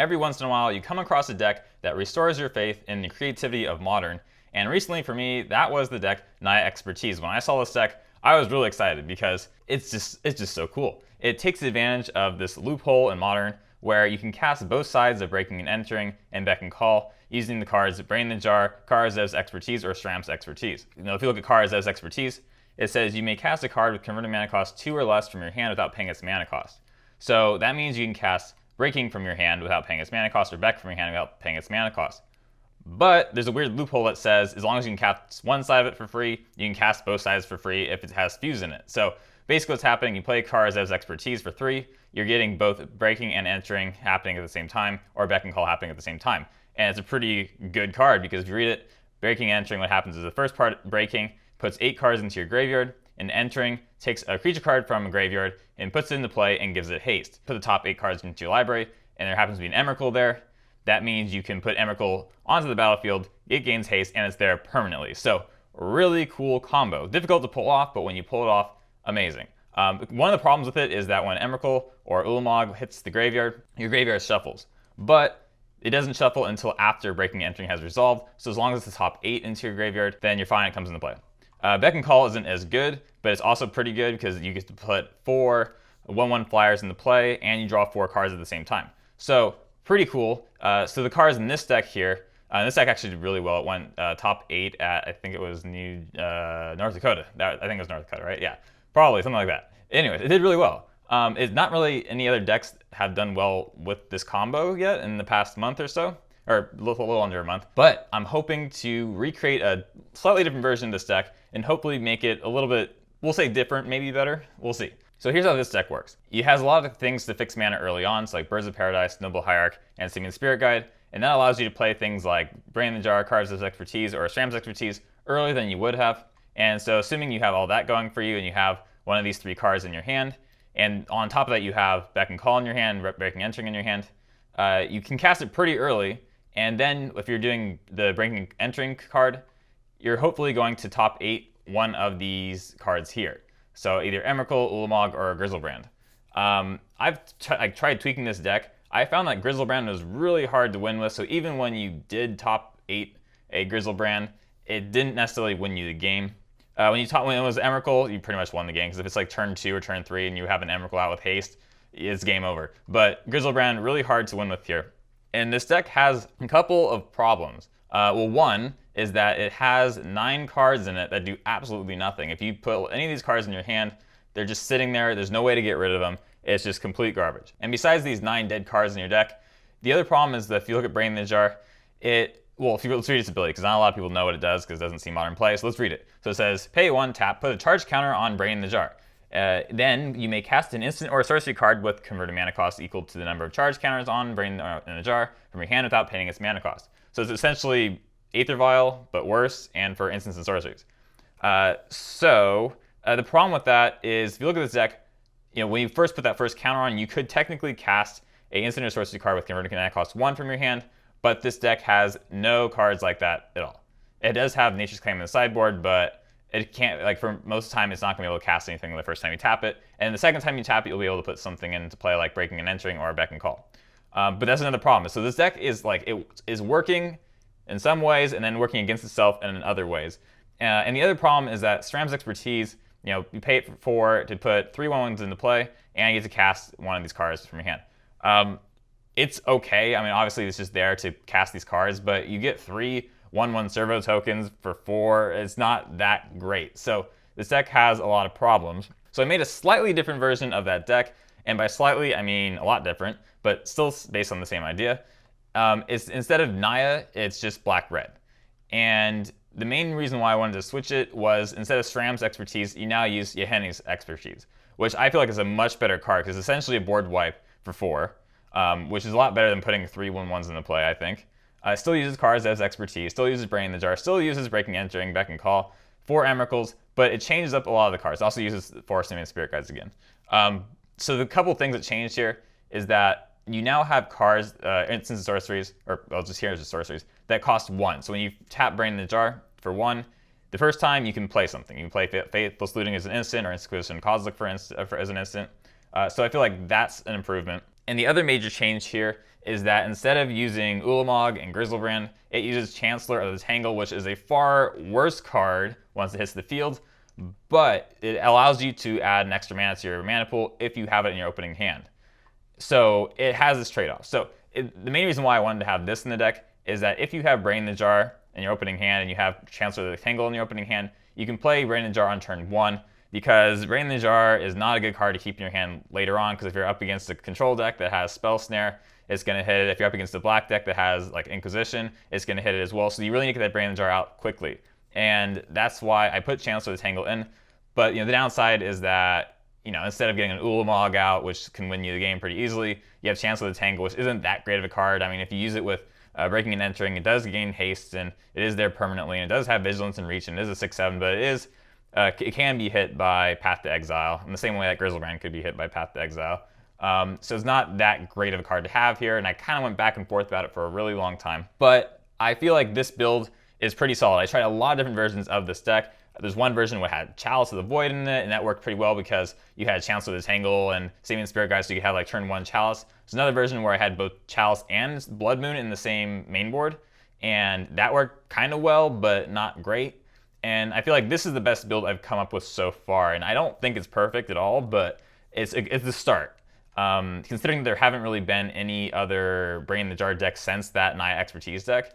every once in a while you come across a deck that restores your faith in the creativity of Modern. And recently for me, that was the deck Nihil Expertise. When I saw this deck, I was really excited because it's just so cool. It takes advantage of this loophole in Modern where you can cast both sides of Breaking and Entering and Beck and Call using the cards Brain in the Jar, Karazev's Expertise, or Shramp's Expertise. If you look at Karazev's Expertise, it says you may cast a card with converting mana cost 2 or less from your hand without paying its mana cost. So that means you can cast Breaking from your hand without paying its mana cost, or Beck from your hand without paying its mana cost. But there's a weird loophole that says as long as you can cast one side of it for free, you can cast both sides for free if it has Fuse in it. So basically what's happening, you play Karazev's Expertise for 3, you're getting both Breaking and Entering happening at the same time, or Beck and Call happening at the same time. And it's a pretty good card because if you read it, Breaking and Entering, what happens is the first part, Breaking, puts 8 cards into your graveyard, and Entering takes a creature card from a graveyard and puts it into play and gives it haste. Put the top 8 cards into your library, and there happens to be an Emrakul there. That means you can put Emrakul onto the battlefield, it gains haste, and it's there permanently. So really cool combo. Difficult to pull off, but when you pull it off, amazing. One of the problems with it is that when Emrakul or Ulamog hits the graveyard, your graveyard shuffles. But it doesn't shuffle until after Breaking and Entering has resolved, so as long as it's the top 8 into your graveyard, then you're fine, it comes into play. Beck and Call isn't as good, but it's also pretty good because you get to put 4 1/1 flyers into play, and you draw 4 cards at the same time. So pretty cool. So the cards in this deck here, this deck actually did really well. It went top 8 at, I think it was North Dakota. I think it was North Dakota, right? Yeah, probably, something like that. Anyways, it did really well. It's not really any other decks have done well with this combo yet in the past month or so, or a little under a month. But I'm hoping to recreate a slightly different version of this deck and hopefully make it a little bit, we'll say different, maybe better. We'll see. So here's how this deck works. It has a lot of things to fix mana early on, so like Birds of Paradise, Noble Hierarch, and Simian Spirit Guide, and that allows you to play things like Brain in the Jar, Karazev's Expertise, or Shramp's Expertise earlier than you would have. And so assuming you have all that going for you and you have one of these 3 cards in your hand, and on top of that you have Beck and Call in your hand, Breaking Entering in your hand, you can cast it pretty early, and then if you're doing the Breaking Entering card, you're hopefully going to top 8 one of these cards here. So either Emrakul, Ulamog, or Griselbrand. I tried tweaking this deck. I found that Griselbrand was really hard to win with, so even when you did top 8 a Griselbrand, it didn't necessarily win you the game. When it was Emrakul, you pretty much won the game, because if it's like turn 2 or turn 3 and you have an Emrakul out with haste, it's game over. But Griselbrand, really hard to win with here. And this deck has a couple of problems. Well, one is that it has 9 cards in it that do absolutely nothing. If you put any of these cards in your hand, they're just sitting there. There's no way to get rid of them. It's just complete garbage. And besides these 9 dead cards in your deck, the other problem is that if you look at Brain in the Jar, let's read its ability, because not a lot of people know what it does because it doesn't see Modern play, so let's read it. So it says, pay 1, tap, put a charge counter on Brain in the Jar. Then you may cast an instant or a sorcery card with converted mana cost equal to the number of charge counters on Brain in the Jar from your hand without paying its mana cost. So it's essentially Aether Vial, but worse, and for instants and sorceries. The problem with that is, if you look at this deck, when you first put that first counter on, you could technically cast an instant or sorcery card with converted mana cost 1 from your hand, but this deck has no cards like that at all. It does have Nature's Claim in the sideboard, but it can't, like, for most of the time, it's not going to be able to cast anything the first time you tap it. And the second time you tap it, you'll be able to put something into play like Breaking and Entering or Beck and Call. But that's another problem. So this deck is like, it is working in some ways and then working against itself in other ways. And the other problem is that Shramp's Expertise, you pay it for 4 to put 3 1/1s into play, and you get to cast one of these cards from your hand. It's okay. I mean, obviously it's just there to cast these cards, but you get 3 1/1 servo tokens for 4. It's not that great. So this deck has a lot of problems. So I made a slightly different version of that deck, and by slightly I mean a lot different, but still based on the same idea. It's instead of Naya, it's just black-red. And the main reason why I wanted to switch it was, instead of Shramp's Expertise, you now use Yahenni's Expertise, which I feel like is a much better card, because it's essentially a board wipe for 4, which is a lot better than putting 3 1/1s into play, I think. It still uses cards as Expertise, still uses Brain in the Jar, still uses Breaking and Entering, Beck and Call, 4 Emrakuls, but it changes up a lot of the cards. It also uses 4 Simian Spirit Guides again. So the couple things that changed here is that you now have cards, instants and sorceries, or well, just here is just sorceries, that cost 1. So when you tap Brain in the Jar for 1, the first time you can play something. You can play Faithless Looting as an instant, or Inquisition of Kozilek as an instant. So I feel like that's an improvement. And the other major change here is that instead of using Ulamog and Grizzlebrand, it uses Chancellor of the Tangle, which is a far worse card once it hits the field, but it allows you to add an extra mana to your mana pool if you have it in your opening hand. So it has this trade-off. So the main reason why I wanted to have this in the deck is that if you have Brain the Jar in your opening hand and you have Chancellor of the Tangle in your opening hand, you can play Brain the Jar on turn 1, because Brain the Jar is not a good card to keep in your hand later on, because if you're up against a control deck that has Spell Snare, it's going to hit it. If you're up against a black deck that has like Inquisition, it's going to hit it as well. So you really need to get that Brain the Jar out quickly. And that's why I put Chancellor of the Tangle in. But the downside is that instead of getting an Ulamog out, which can win you the game pretty easily, you have Chancellor of the Tangle, which isn't that great of a card. I mean, if you use it with Breaking and Entering, it does gain haste, and it is there permanently, and it does have Vigilance and Reach, and it is a 6/7, but it can be hit by Path to Exile, in the same way that Grizzlebrand could be hit by Path to Exile. So it's not that great of a card to have here, and I kind of went back and forth about it for a really long time. But I feel like this build is pretty solid. I tried a lot of different versions of this deck. There's one version where it had Chalice of the Void in it, and that worked pretty well because you had Chancellor of the Tangle and Simian Spirit Guide, so you could have like turn 1 Chalice. There's another version where I had both Chalice and Blood Moon in the same main board, and that worked kind of well, but not great. And I feel like this is the best build I've come up with so far, and I don't think it's perfect at all, but it's the start. Considering there haven't really been any other Brain in the Jar deck since that Naya Expertise deck.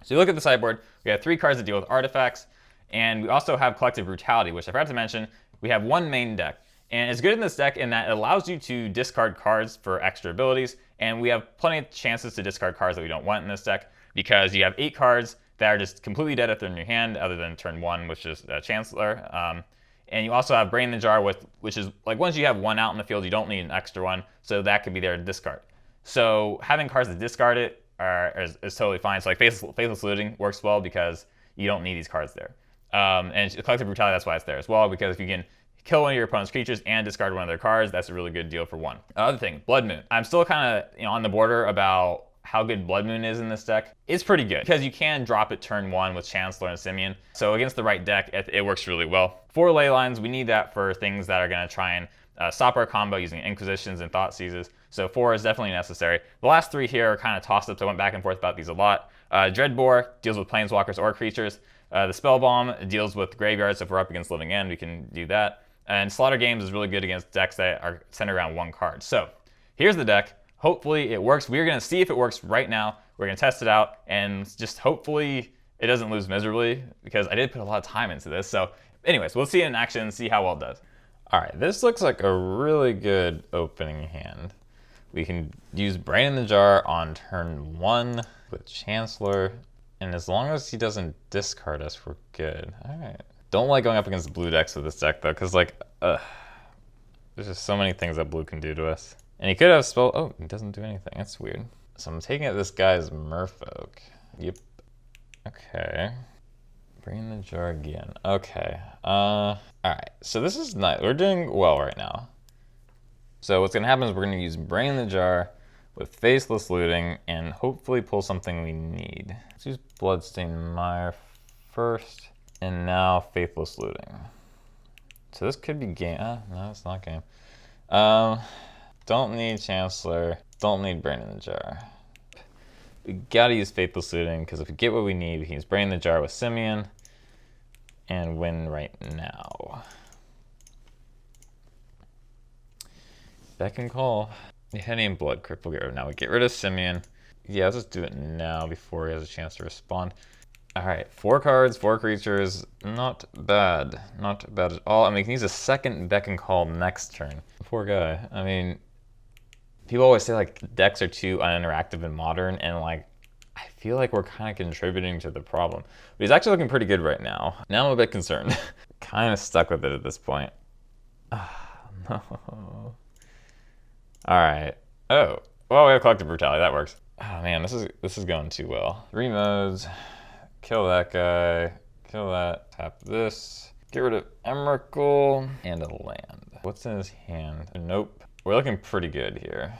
So you look at the sideboard, we have 3 cards that deal with artifacts, and we also have Collective Brutality, which I forgot to mention. We have 1 main deck, and it's good in this deck in that it allows you to discard cards for extra abilities, and we have plenty of chances to discard cards that we don't want in this deck, because you have 8 cards that are just completely dead if they're in your hand, other than turn 1, which is Chancellor. And you also have Brain in the Jar, which is like once you have 1 out in the field, you don't need an extra one, so that could be there to discard. So having cards that discard it is totally fine. So like Faithless Looting works well because you don't need these cards there. And Collective Brutality, that's why it's there as well, because if you can kill one of your opponent's creatures and discard one of their cards, that's a really good deal for 1. Other thing, Blood Moon. I'm still kind of on the border about how good Blood Moon is in this deck. It's pretty good because you can drop it turn 1 with Chancellor and Simian. So against the right deck, it works really well. 4 ley lines, we need that for things that are going to try and stop our combo using Inquisitions and Thought Seizes. So 4 is definitely necessary. The last 3 here are kind of toss-ups. I went back and forth about these a lot. Dreadbore deals with planeswalkers or creatures. The Spellbomb deals with graveyards, so if we're up against Living End, we can do that. And Slaughter Games is really good against decks that are centered around 1 card. So here's the deck. Hopefully it works. We're going to see if it works right now. We're going to test it out, and just hopefully it doesn't lose miserably, because I did put a lot of time into this. So anyways, we'll see it in action and see how well it does. All right, this looks like a really good opening hand. We can use Brain in the Jar on turn 1 with Chancellor, and as long as he doesn't discard us, we're good. All right. Don't like going up against blue decks with this deck, though, because there's just so many things that blue can do to us. And he could have oh, he doesn't do anything. That's weird. So I'm taking it this guy's Merfolk. Yep. Okay. Brain in the Jar again. Okay. All right. So this is nice. We're doing well right now. So what's going to happen is we're going to use Brain in the Jar with Faithless Looting and hopefully pull something we need. Let's use Bloodstained Mire first, and now Faithless Looting. So this could be game. No, it's not game. Don't need Chancellor. Don't need Brain in the Jar. We gotta use Faithless Looting, because if we get what we need, we can use Brain in the Jar with Simian and win right now. Beck and Call. Yahenni and Blood Crypt we'll get rid of now. We get rid of Simian. Yeah, let's just do it now before he has a chance to respond. All right, 4 cards, 4 creatures. Not bad. Not bad at all. I mean, we can use a second Beck and Call next turn. Poor guy. I mean, people always say like decks are too uninteractive in Modern, and like I feel like we're kind of contributing to the problem. But he's actually looking pretty good right now. Now I'm a bit concerned. Kind of stuck with it at this point. No. All right. Oh, well, we have Collective Brutality. That works. Oh man, this is going too well. 3 modes. Kill that guy. Kill that. Tap this. Get rid of Emrakul and a land. What's in his hand? Nope. We're looking pretty good here.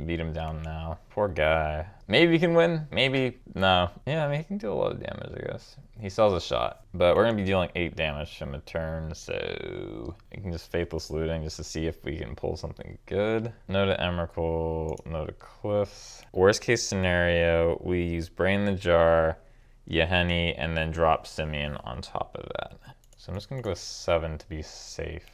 beat him down now. Poor guy. Maybe he can win, maybe no. Yeah, I mean, he can do a lot of damage, I guess. He sells a shot, but we're gonna be dealing 8 damage from a turn, so we can just Faithless Looting just to see if we can pull something good. No to Emrakul, no to Cliffs. Worst case scenario, we use Brain the Jar, Yahenni, and then drop Simian on top of that. So I'm just gonna go 7 to be safe.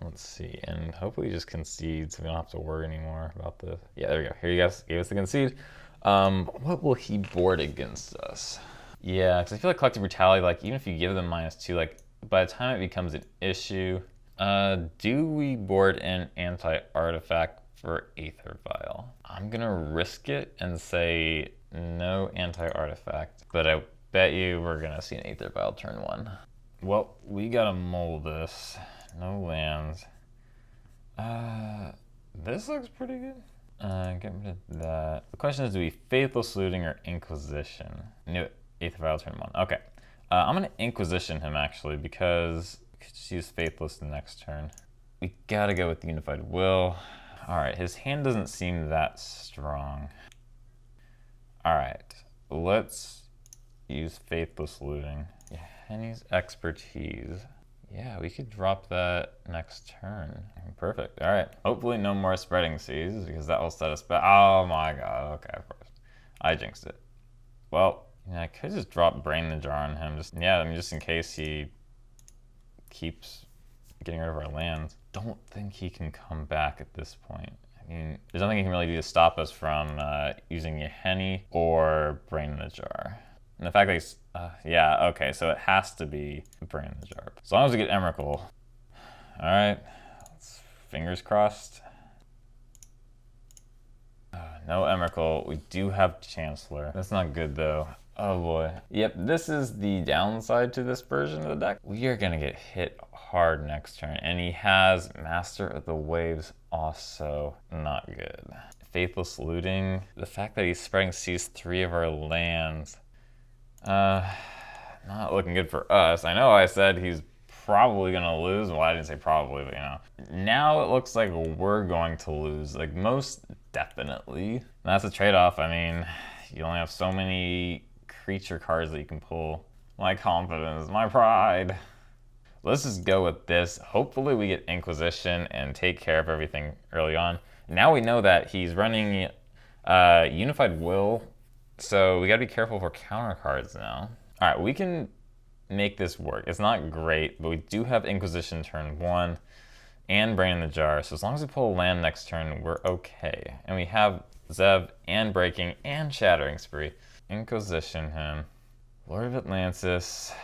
Let's see, and hopefully he just concedes so we don't have to worry anymore about the... Yeah, there we go. Here you guys gave us the concede. What will he board against us? Yeah, because I feel like Collective Brutality, like, even if you give them -2, like, by the time it becomes an issue, do we board in Anti-Artifact for Aether Vial? I'm gonna risk it and say no Anti-Artifact, but I bet you we're gonna see an Aether Vial turn 1. Well, we gotta mold this. No lands. This looks pretty good. Get rid of that. The question is, do we Faithless Looting or Inquisition? Knew it. Aether Vial turn 1. Okay. I'm gonna Inquisition him actually because we could just use Faithless the next turn. We gotta go with Unified Will. Alright, his hand doesn't seem that strong. Alright, let's use Faithless Looting. Yahenni's Expertise. Yeah, we could drop that next turn. Perfect. All right. Hopefully no more Spreading Seas because that will set us back. Oh my god. Okay, of course. I jinxed it. Well, yeah, I could just drop Brain the Jar on him. Just in case he keeps getting rid of our lands. Don't think he can come back at this point. I mean, there's nothing he can really do to stop us from using Yahenni or Brain the Jar. And the fact that he's, yeah, okay, so it has to be Brain in the Jar. As long as we get Emrakul. Alright, fingers crossed. No Emrakul. We do have Chancellor. That's not good though. Oh boy. Yep, this is the downside to this version of the deck. We are gonna get hit hard next turn. And he has Master of the Waves also. Not good. Faithless Looting. The fact that he's spreading seas 3 of our lands. Not looking good for us. I know I said he's probably gonna lose. Well, I didn't say probably, but you know. Now it looks like we're going to lose. Like, most definitely. And that's a trade-off. I mean, you only have so many creature cards that you can pull. My confidence, my pride. Let's just go with this. Hopefully we get Inquisition and take care of everything early on. Now we know that he's running Unified Will. So we gotta be careful for counter cards now. All right, we can make this work. It's not great, but we do have Inquisition turn 1 and Brain in the Jar. So as long as we pull a land next turn, we're okay. And we have Zev and Breaking and Shattering Spree. Inquisition him. Lord of Atlantis,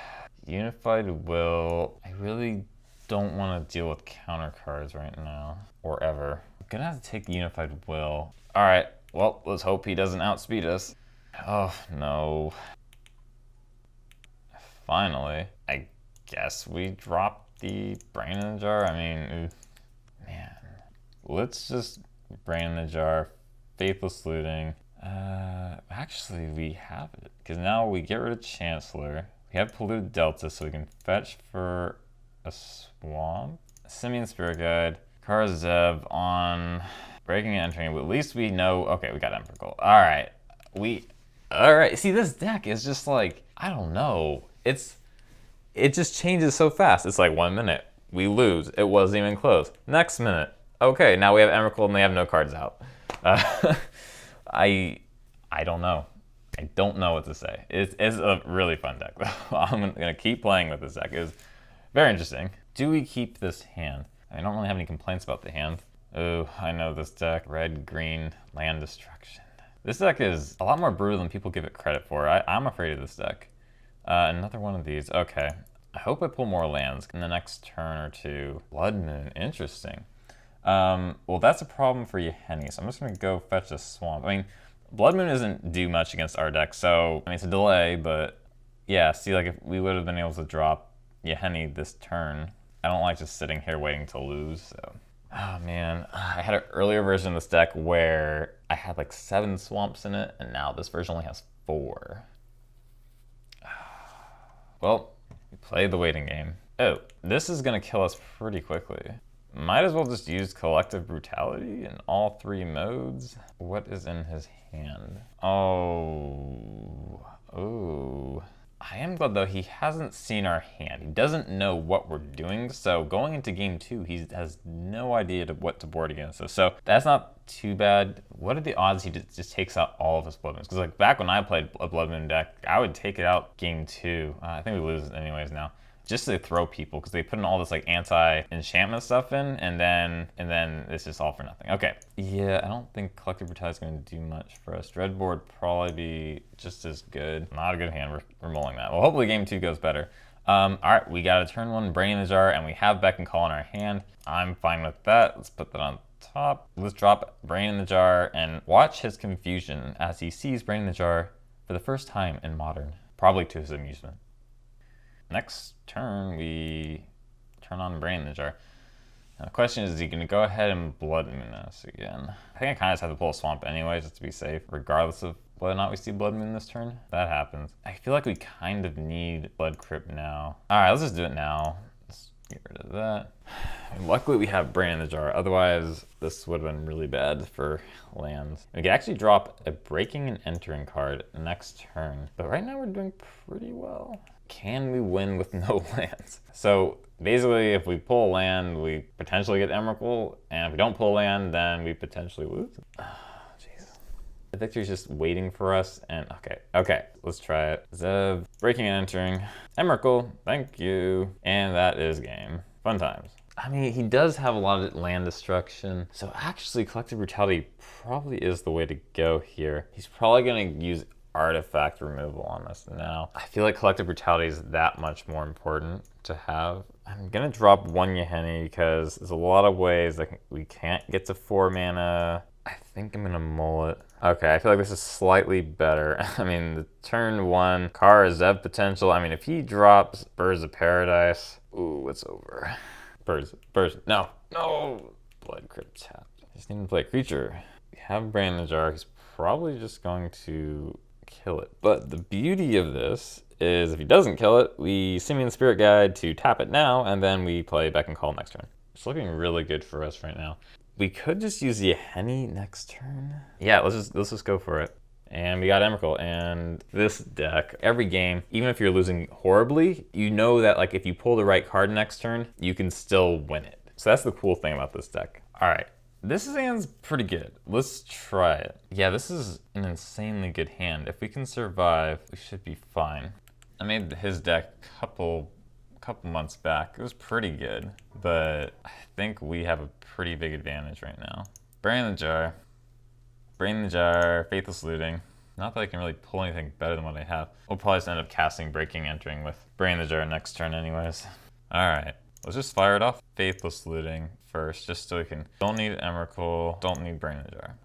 Unified Will. I really don't want to deal with counter cards right now, or ever. I'm gonna have to take the Unified Will. All right, well, let's hope he doesn't outspeed us. Oh, no. Finally. I guess we dropped the Brain in the Jar. I mean, man. Let's just Brain in the Jar, Faithless Looting. Actually, we have it. Because now we get rid of Chancellor. We have Polluted Delta, so we can fetch for a swamp. Simian Spirit Guide. Zev on Breaking and Entering. At least we know. Okay, we got Emrakul. Alright. Alright, see, this deck is just like, I don't know. It just changes so fast. It's like 1 minute, we lose. It wasn't even close. Next minute, okay, now we have Emrakul and they have no cards out. I don't know. I don't know what to say. It's a really fun deck, though. I'm gonna keep playing with this deck. It's very interesting. Do we keep this hand? I don't really have any complaints about the hand. Oh, I know this deck. Red, green, land destruction. This deck is a lot more brutal than people give it credit for. I'm afraid of this deck. Another one of these. Okay. I hope I pull more lands in the next turn or two. Blood Moon. Interesting. Well, that's a problem for Yahenni, so I'm just going to go fetch a swamp. I mean, Blood Moon doesn't do much against our deck, so I mean, it's a delay, but yeah, see, like, if we would have been able to drop Yahenni this turn, I don't like just sitting here waiting to lose, so. Oh man, I had an earlier version of this deck where I had like 7 swamps in it, and now this version only has 4. Well, we played the waiting game. Oh, this is gonna kill us pretty quickly. Might as well just use Collective Brutality in all 3 modes. What is in his hand? Oh. I am glad though he hasn't seen our hand. He doesn't know what we're doing, so going into game 2, he has no idea what to board against us. So that's not too bad. What are the odds he just takes out all of his Blood Moons? Because like back when I played a Blood Moon deck, I would take it out game 2. I think we lose anyways now. Just to throw people, because they put in all this like anti-enchantment stuff in, and then it's just all for nothing. Okay, yeah, I don't think Collective Brutality is going to do much for us. Dreadbore probably be just as good. Not a good hand, we're mulling that. Well, hopefully game 2 goes better. All right, we got a turn 1 Brain in the Jar, and we have Beck and Call in our hand. I'm fine with that. Let's put that on top. Let's drop Brain in the Jar, and watch his confusion as he sees Brain in the Jar for the first time in Modern, probably to his amusement. Next turn, we turn on Brain in the Jar. Now the question is he going to go ahead and Blood Moon us again? I think I kind of just have to pull a Swamp anyway, just to be safe, regardless of whether or not we see Blood Moon this turn. That happens. I feel like we kind of need Blood Crypt now. Alright, let's just do it now. Let's get rid of that. Luckily we have Brain in the Jar, otherwise this would have been really bad for lands. We could actually drop a Breaking and Entering card next turn, but right now we're doing pretty well. Can we win with no lands? So basically, if we pull a land, we potentially get Emrakul, and if we don't pull a land, then we potentially lose. Oh, jeez. The victory's just waiting for us, and okay, let's try it. Zev, Breaking and Entering, Emrakul, thank you, and that is game. Fun times. I mean, he does have a lot of land destruction, so actually Collective Brutality probably is the way to go here. He's probably gonna use artifact removal on us now. I feel like Collective Brutality is that much more important to have. I'm gonna drop 1 Yahenni because there's a lot of ways that we can't get to 4 mana. I think I'm gonna mull it. Okay, I feel like this is slightly better. I mean, the turn 1, Kara Zev potential. I mean, if he drops Birds of Paradise, ooh, it's over. Birds, no. Blood Crypt tap. Just need to play a creature. We have Brain in the Jar. He's probably just going to kill it. But the beauty of this is if he doesn't kill it, we Simian Spirit Guide to tap it now, and then we play Beck and Call next turn. It's looking really good for us right now. We could just use Yahenni next turn. Yeah, let's just go for it. And we got Emrakul, and this deck, every game, even if you're losing horribly, you know that like if you pull the right card next turn, you can still win it. So that's the cool thing about this deck. All right. This hand's pretty good. Let's try it. Yeah, this is an insanely good hand. If we can survive, we should be fine. I made his deck a couple months back. It was pretty good, but I think we have a pretty big advantage right now. Brain in the Jar, Faithless Looting. Not that I can really pull anything better than what I have. We'll probably just end up casting Breaking Entering with Brain in the Jar next turn anyways. All right. Let's just fire it off. Faithless Looting first, just so we can... Don't need Emrakul, don't need Brain in the Jar.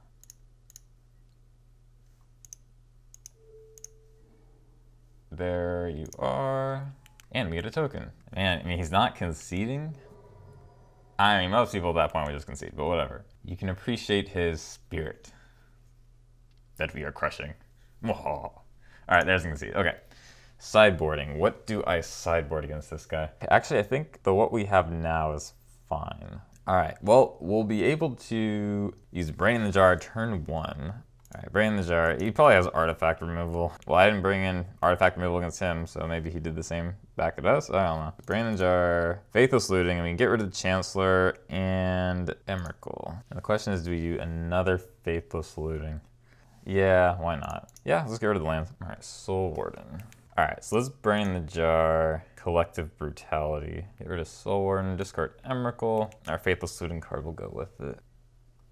There you are. And we get a token. Man, I mean, he's not conceding. I mean, most people at that point would just concede, but whatever. You can appreciate his spirit that we are crushing. All right, there's a concede. Okay. Sideboarding. What do I sideboard against this guy? Actually, I think what we have now is fine. All right, well, we'll be able to use Brain in the Jar turn 1. All right, Brain in the Jar. He probably has artifact removal. Well, I didn't bring in artifact removal against him, so maybe he did the same back at us. I don't know. Brain in the Jar, Faithless Looting. I mean, get rid of the Chancellor and Emrakul. And the question is, do we do another Faithless Looting? Yeah, why not? Yeah, let's get rid of the lands. All right, Soul Warden. All right, so let's Brain in the Jar, Collective Brutality. Get rid of Soul Warden, discard Emrakul. Our Faithless Looting card will go with it.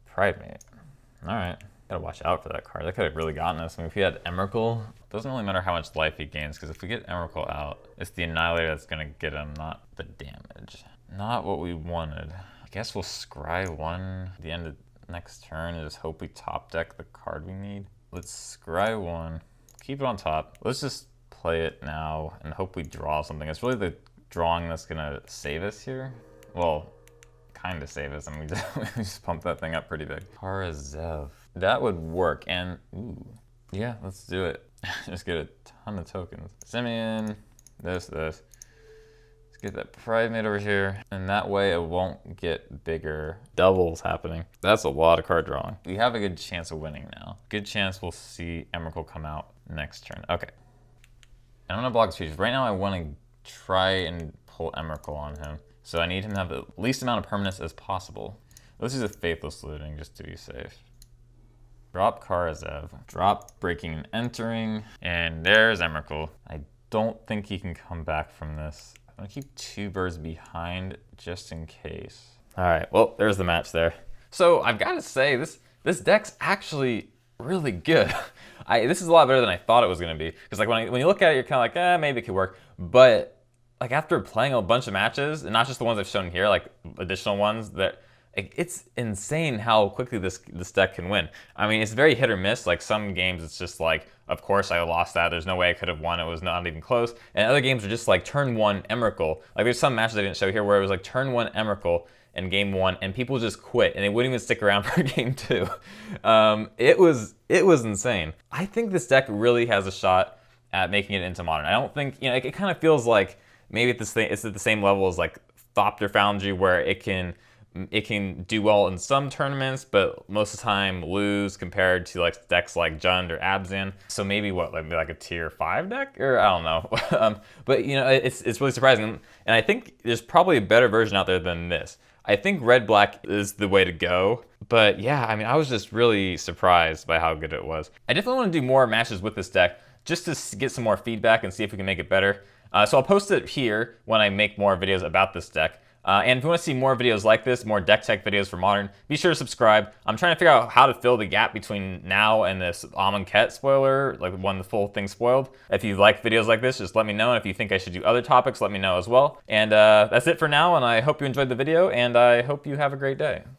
Pridemate. All right, gotta watch out for that card. That could have really gotten us. I mean, if we had Emrakul, it doesn't really matter how much life he gains, because if we get Emrakul out, it's the Annihilator that's gonna get him, not the damage. Not what we wanted. I guess we'll scry 1 at the end of next turn and just hope we top deck the card we need. Let's scry 1, keep it on top. Let's just play it now and hope we draw something. It's really the drawing that's gonna save us here. Well, kind of save us. I mean, we just pumped that thing up pretty big. Kara Zev. That would work, and ooh, yeah, let's do it. Just get a ton of tokens. Simian, this. Let's Get that Primate over here, and that way it won't get bigger doubles happening. That's a lot of card drawing. We have a good chance of winning now. Good chance we'll see Emrakul come out next turn. Okay. And I'm gonna block his features. Right now I want to try and pull Emrakul on him. So I need him to have the least amount of permanence as possible. Let's use a Faithless Looting just to be safe. Drop Karazev. Drop Breaking and Entering. And there's Emrakul. I don't think he can come back from this. I'm gonna keep 2 birds behind just in case. All right, well, there's the match there. So I've got to say, this deck's actually really good. This is a lot better than I thought it was gonna be. Because like when you look at it, you're kind of like, maybe it could work. But like after playing a bunch of matches, and not just the ones I've shown here, like additional ones, that it's insane how quickly this deck can win. I mean, it's very hit or miss. Like some games, it's just like, of course I lost that. There's no way I could have won. It was not even close. And other games are just like turn 1 Emrakul. Like there's some matches I didn't show here where it was like turn 1 Emrakul in game 1, and people just quit and they wouldn't even stick around for game 2. It was insane. I think this deck really has a shot at making it into Modern. I don't think, it kind of feels like maybe it's at the same level as like Thopter Foundry, where it can do well in some tournaments, but most of the time lose compared to like decks like Jund or Abzan. So maybe like a tier 5 deck, or I don't know. But it's really surprising, and I think there's probably a better version out there than this. I think red-black is the way to go, but yeah, I mean, I was just really surprised by how good it was. I definitely want to do more matches with this deck just to get some more feedback and see if we can make it better. So I'll post it here when I make more videos about this deck. And if you want to see more videos like this, more deck tech videos for Modern, be sure to subscribe. I'm trying to figure out how to fill the gap between now and this Amonkhet spoiler, like when the full thing's spoiled. If you like videos like this, just let me know. And if you think I should do other topics, let me know as well. And that's it for now, and I hope you enjoyed the video, and I hope you have a great day.